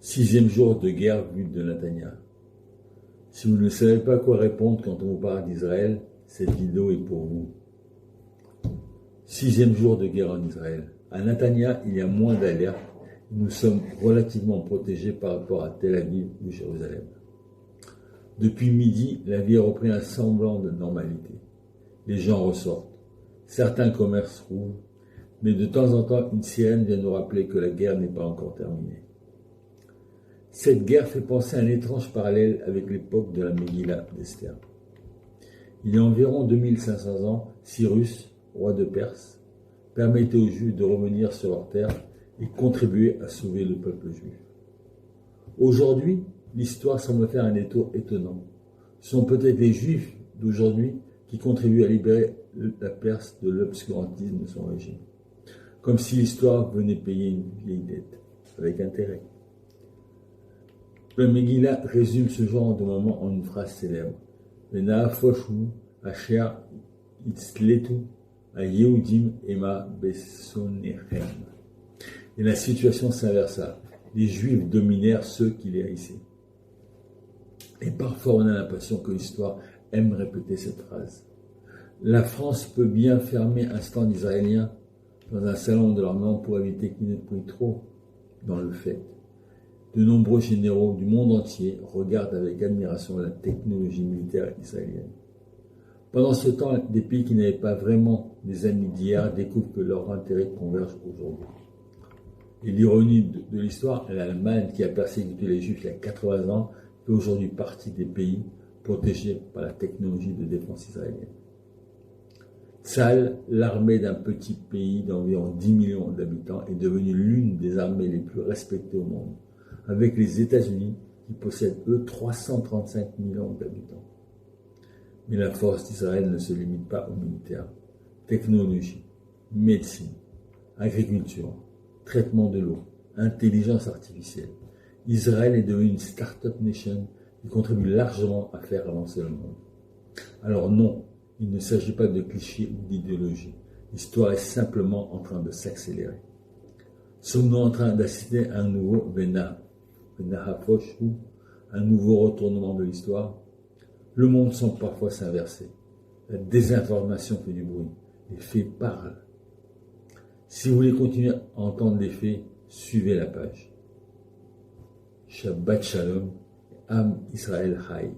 6e jour de guerre vue de Netanyahou. Si vous ne savez pas quoi répondre quand on vous parle d'Israël, cette vidéo est pour vous. 6e jour de guerre en Israël. À Netanyahou, il y a moins d'alertes. Nous sommes relativement protégés par rapport à Tel Aviv ou Jérusalem. Depuis midi, la vie a repris un semblant de normalité. Les gens ressortent. Certains commerces rouvrent, mais de temps en temps, une sirène vient nous rappeler que la guerre n'est pas encore terminée. Cette guerre fait penser à un étrange parallèle avec l'époque de la Megillah d'Esther. Il y a environ 2500 ans, Cyrus, roi de Perse, permettait aux Juifs de revenir sur leur terre et contribuer à sauver le peuple juif. Aujourd'hui, l'histoire semble faire un détour étonnant. Ce sont peut-être les Juifs d'aujourd'hui qui contribuent à libérer la Perse de l'obscurantisme de son régime. Comme si l'histoire venait payer une vieille dette, avec intérêt. Le Megillah résume ce genre de moment en une phrase célèbre. Vena'afoshu asher itzletu hayehudim ema besonechem. Et la situation s'inversa. Les Juifs dominèrent ceux qui les haïssaient. Et parfois on a l'impression que l'histoire aime répéter cette phrase. La France peut bien fermer un stand israélien dans un salon de l'armement pour éviter qu'il ne brille trop dans le fait. De nombreux généraux du monde entier regardent avec admiration la technologie militaire israélienne. Pendant ce temps, des pays qui n'avaient pas vraiment des amis d'hier découvrent que leurs intérêts convergent aujourd'hui. Et l'ironie de l'histoire, l'Allemagne, qui a persécuté les Juifs il y a 80 ans, fait aujourd'hui partie des pays protégés par la technologie de défense israélienne. Tzahal, l'armée d'un petit pays d'environ 10 millions d'habitants, est devenue l'une des armées les plus respectées au monde, avec les États-Unis qui possèdent, eux, 335 millions d'habitants. Mais la force d'Israël ne se limite pas aux militaires. Technologie, médecine, agriculture, traitement de l'eau, intelligence artificielle. Israël est devenu une start-up nation qui contribue largement à faire avancer le monde. Alors non, il ne s'agit pas de clichés ou d'idéologie. L'histoire est simplement en train de s'accélérer. Sommes-nous en train d'assister à un nouveau Vena'afoshu, un nouveau retournement de l'histoire? Le monde semble parfois s'inverser. La désinformation fait du bruit. Les faits parlent. Si vous voulez continuer à entendre les faits, suivez la page. Shabbat Shalom, Am Israël Chai.